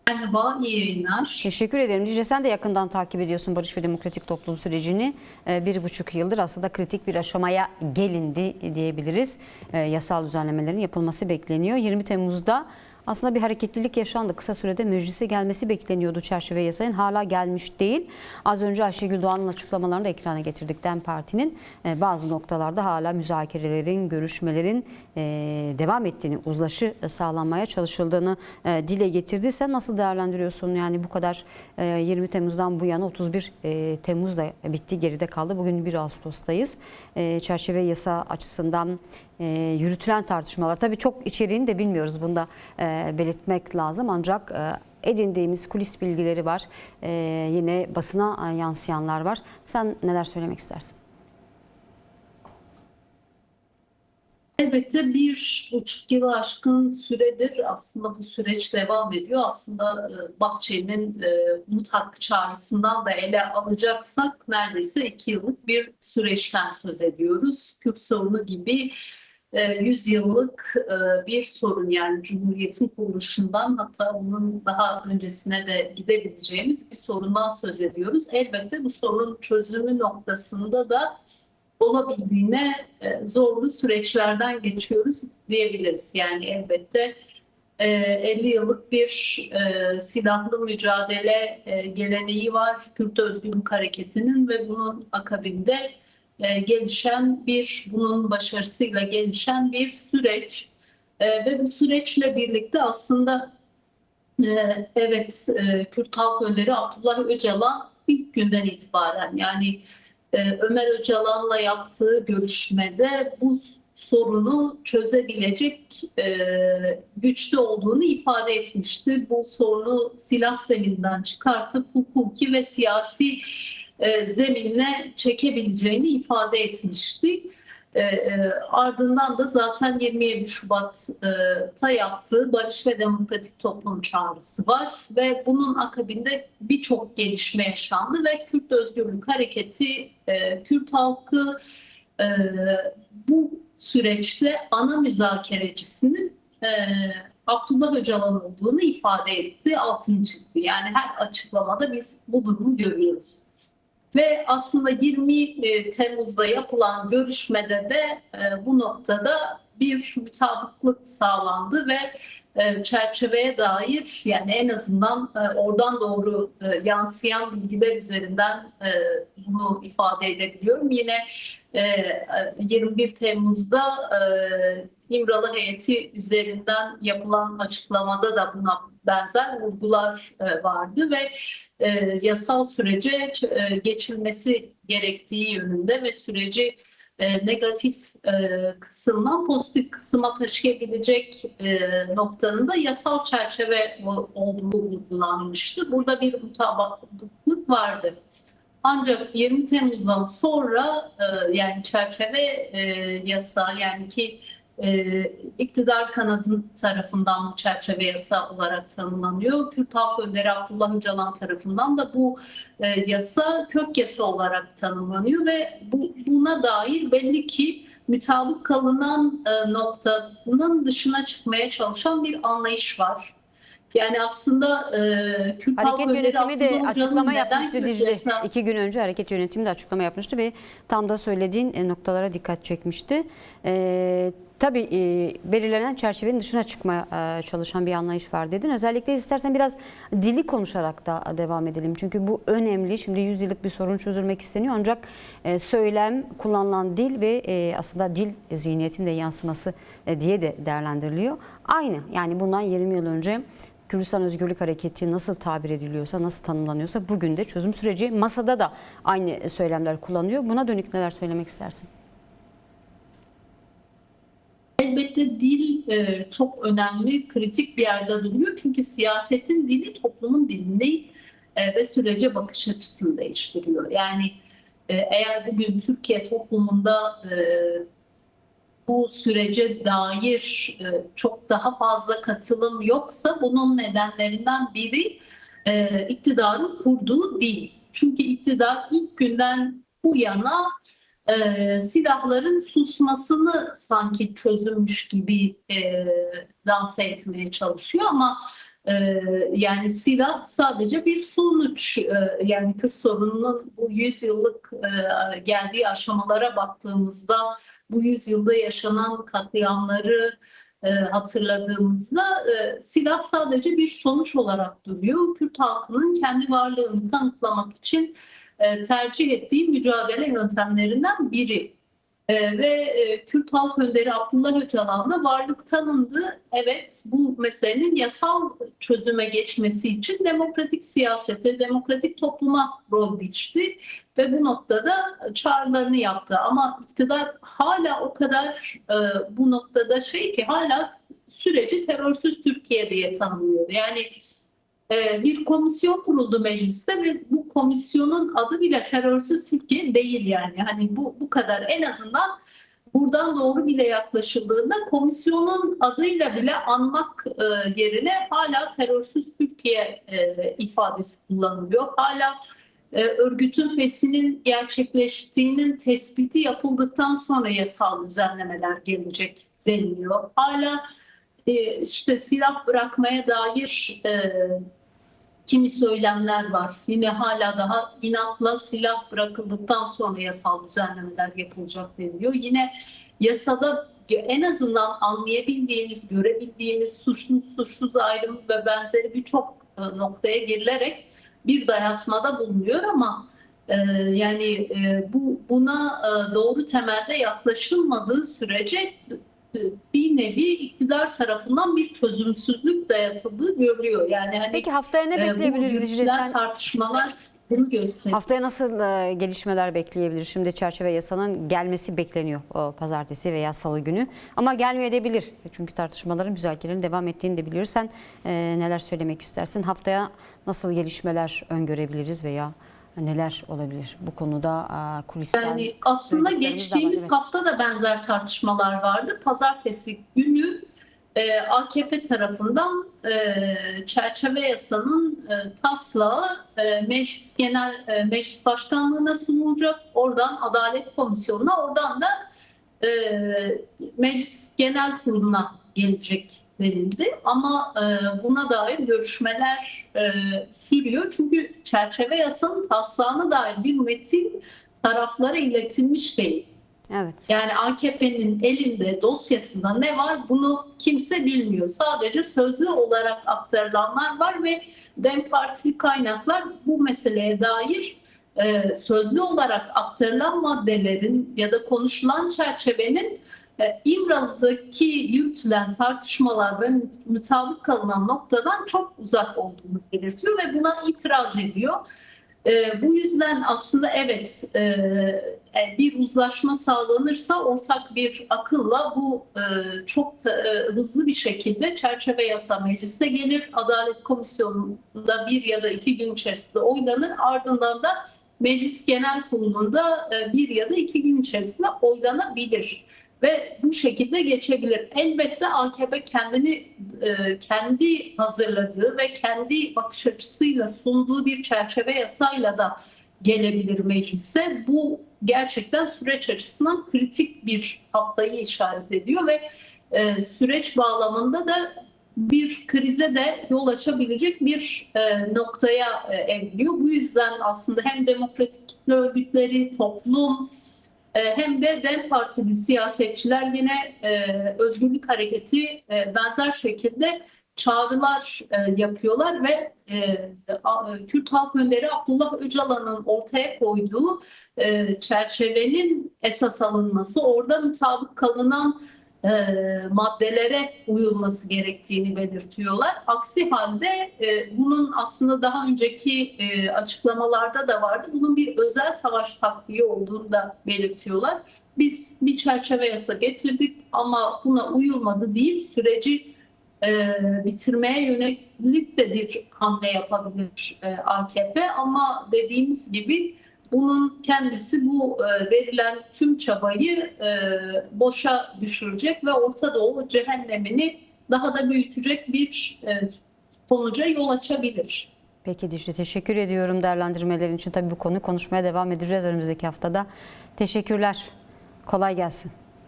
Merhaba, iyi yayınlar. Teşekkür ederim. Dicle, sen de yakından takip ediyorsun Barış ve Demokratik Toplum sürecini. 1,5 yıldır aslında kritik bir aşamaya gelindi diyebiliriz. Yasal düzenlemelerin yapılması bekleniyor. 20 Temmuz'da aslında bir hareketlilik yaşandı. Kısa sürede meclise gelmesi bekleniyordu çerçeve yasanın. Hala gelmiş değil. Az önce Ayşegül Doğan'ın açıklamalarını da ekrana getirdik. DEM Parti'nin bazı noktalarda hala müzakerelerin, görüşmelerin devam ettiğini, uzlaşı sağlanmaya çalışıldığını dile getirdi. Sen nasıl değerlendiriyorsun? Yani bu kadar 20 Temmuz'dan bu yana 31 Temmuz da bitti, geride kaldı. Bugün 1 Ağustos'tayız. Çerçeve yasa açısından yürütülen tartışmalar. Tabii çok içeriğini de bilmiyoruz. Bunu da belirtmek lazım. Ancak edindiğimiz kulis bilgileri var. Yine basına yansıyanlar var. Sen neler söylemek istersin? Elbette 1,5 yılı aşkın süredir aslında bu süreç devam ediyor. Aslında Bahçeli'nin mutlak çağrısından da ele alacaksak neredeyse 2 yıllık bir süreçten söz ediyoruz. Kürt sorunu gibi 100 yıllık bir sorun, yani Cumhuriyet'in kuruluşundan hatta onun daha öncesine de gidebileceğimiz bir sorundan söz ediyoruz. Elbette bu sorunun çözümü noktasında da olabildiğine zorlu süreçlerden geçiyoruz diyebiliriz. Yani elbette 50 yıllık bir silahlı mücadele geleneği var Kürt Özgürlük Hareketi'nin ve bunun akabinde bunun başarısıyla gelişen bir süreç. Ve bu süreçle birlikte aslında Kürt Halk Önderi Abdullah Öcalan ilk günden itibaren, yani Ömer Öcalan'la yaptığı görüşmede bu sorunu çözebilecek güçte olduğunu ifade etmişti. Bu sorunu silah zemininden çıkartıp hukuki ve siyasi zeminle çekebileceğini ifade etmişti. Ardından da zaten 27 Şubat'ta yaptığı Barış ve Demokratik Toplum çağrısı var ve bunun akabinde birçok gelişme yaşandı ve Kürt Özgürlük Hareketi, Kürt halkı bu süreçte ana müzakerecisinin Abdullah Öcalan olduğunu ifade etti, altını çizdi. Yani her açıklamada biz bu durumu görüyoruz. Ve aslında 20 Temmuz'da yapılan görüşmede de bu noktada bir mutabıklık sağlandı ve çerçeveye dair, yani en azından oradan doğru yansıyan bilgiler üzerinden bunu ifade edebiliyorum. Yine 21 Temmuz'da İmralı heyeti üzerinden yapılan açıklamada da buna benzer vurgular vardı ve yasal sürece geçilmesi gerektiği yönünde ve süreci negatif kısımdan pozitif kısma taşıyabilecek noktanın da yasal çerçeve olduğu vurgulanmıştı. Burada bir mutabıklık vardı. Ancak 20 Temmuz'dan sonra yani çerçeve yasa, yani ki iktidar kanadının tarafından bu çerçeve yasa olarak tanımlanıyor. Kürt Halk Önderi Abdullah Öcalan tarafından da bu yasa kök yasa olarak tanımlanıyor ve buna dair belli ki mutabık kalınan noktanın dışına çıkmaya çalışan bir anlayış var. Yani aslında Kürt Halk Hareket Önderi yönetimi de Abdullah açıklama Öcalan'ın yapmıştı neden Dicle. yasa... 2 gün önce hareket yönetimi de açıklama yapmıştı ve tam da söylediğin noktalara dikkat çekmişti. Tabii belirlenen çerçevenin dışına çıkmaya çalışan bir anlayış var dedin. Özellikle istersen biraz dili konuşarak da devam edelim. Çünkü bu önemli. Şimdi 100 yıllık bir sorun çözülmek isteniyor. Ancak söylem, kullanılan dil ve aslında dil zihniyetinin de yansıması diye de değerlendiriliyor. Aynı, yani bundan 20 yıl önce Kürdistan Özgürlük Hareketi nasıl tabir ediliyorsa, nasıl tanımlanıyorsa bugün de çözüm süreci masada da aynı söylemler kullanıyor. Buna dönük neler söylemek istersin? Elbette dil çok önemli, kritik bir yerde duruyor. Çünkü siyasetin dili toplumun dilini ve sürece bakış açısını değiştiriyor. Yani eğer bugün Türkiye toplumunda bu sürece dair çok daha fazla katılım yoksa bunun nedenlerinden biri iktidarın kurduğu dil. Çünkü iktidar ilk günden bu yana silahların susmasını sanki çözülmüş gibi lanse etmeye çalışıyor ama Yani silah sadece bir sonuç. Yani Kürt sorununun bu 100 yıllık geldiği aşamalara baktığımızda, bu 100 yılda yaşanan katliamları hatırladığımızda silah sadece bir sonuç olarak duruyor. Kürt halkının kendi varlığını kanıtlamak için tercih ettiği mücadele yöntemlerinden biri. Ve Kürt Halk Önderi Abdullah Öcalan da varlık tanındı. Evet, bu meselenin yasal çözüme geçmesi için demokratik siyasete, demokratik topluma rol biçti ve bu noktada çağrılarını yaptı. Ama iktidar hala o kadar bu noktada ki hala süreci terörsüz Türkiye diye tanımlıyor. Yani bir komisyon kuruldu mecliste ve bu komisyonun adı bile terörsüz Türkiye değil yani. Hani bu kadar, en azından buradan doğru bile yaklaşıldığında komisyonun adıyla bile anmak yerine hala terörsüz Türkiye ifadesi kullanılıyor. Hala örgütün fesinin gerçekleştiğinin tespiti yapıldıktan sonra yasal düzenlemeler gelecek deniliyor. Hala işte silah bırakmaya dair kimi söylemler var. Yine hala daha inatla silah bırakıldıktan sonra yasal düzenlemeler yapılacak deniyor. Yine yasada en azından anlayabildiğimiz, görebildiğimiz suçsuz ayrımı ve benzeri birçok noktaya girilerek bir dayatmada bulunuyor ama yani buna doğru temelde yaklaşılmadığı sürece bir nevi iktidar tarafından bir çözümsüzlük dayatıldığı görülüyor. Yani hani Peki haftaya ne bekleyebiliriz? Bu görüşler, tartışmalar bunu gösteriyor. Haftaya nasıl gelişmeler bekleyebiliriz? Şimdi çerçeve yasanın gelmesi bekleniyor o pazartesi veya salı günü. Ama gelmeyebilir. Çünkü tartışmaların, müzakerelerin devam ettiğini de biliyoruz. Sen neler söylemek istersin? Haftaya nasıl gelişmeler öngörebiliriz veya neler olabilir bu konuda kulisten? Yani aslında geçtiğimiz hafta da benzer tartışmalar vardı. Pazartesi günü AKP tarafından çerçeve yasanın taslağı Meclis Başkanlığı'na sunulacak. Oradan Adalet Komisyonu'na, oradan da Meclis Genel Kurulu'na gelecek verildi. Ama buna dair görüşmeler sürüyor. Çünkü çerçeve yasanın taslağına dair bir metin taraflara iletilmiş değil. Evet. Yani AKP'nin elinde, dosyasında ne var bunu kimse bilmiyor. Sadece sözlü olarak aktarılanlar var ve DEM Partili kaynaklar bu meseleye dair sözlü olarak aktarılan maddelerin ya da konuşulan çerçevenin İmralı'daki yürütülen tartışmalar ve mutabık kalınan noktadan çok uzak olduğunu belirtiyor ve buna itiraz ediyor. Bu yüzden aslında evet, bir uzlaşma sağlanırsa ortak bir akılla bu çok hızlı bir şekilde çerçeve yasa meclise gelir. Adalet Komisyonu'nda 1 ya da 2 gün içerisinde oylanır. Ardından da Meclis Genel Kurulu'nda 1 ya da 2 gün içerisinde oylanabilir. Ve bu şekilde geçebilir. Elbette AKP kendi hazırladığı ve kendi bakış açısıyla sunduğu bir çerçeve yasayla da gelebilir meclise. Bu gerçekten süreç açısından kritik bir haftayı işaret ediyor ve süreç bağlamında da bir krize de yol açabilecek bir noktaya evriliyor. Bu yüzden aslında hem demokratik kitle örgütleri, toplum, hem de DEM Partili siyasetçiler yine Özgürlük Hareketi benzer şekilde çağrılar yapıyorlar ve Kürt Halk Önderi Abdullah Öcalan'ın ortaya koyduğu çerçevenin esas alınması, orada mutabık kalınan maddelere uyulması gerektiğini belirtiyorlar. Aksi halde bunun aslında daha önceki açıklamalarda da vardı. Bunun bir özel savaş taktiği olduğunu da belirtiyorlar. Biz bir çerçeve yasa getirdik ama buna uyulmadı deyip süreci bitirmeye yönelik de bir hamle yapabilir AKP. Ama dediğimiz gibi bunun kendisi bu verilen tüm çabayı boşa düşürecek ve Orta Doğu cehennemini daha da büyütecek bir sonuca yol açabilir. Peki Dicle, teşekkür ediyorum değerlendirmelerin için. Tabii bu konuyu konuşmaya devam edeceğiz önümüzdeki haftada. Teşekkürler. Kolay gelsin.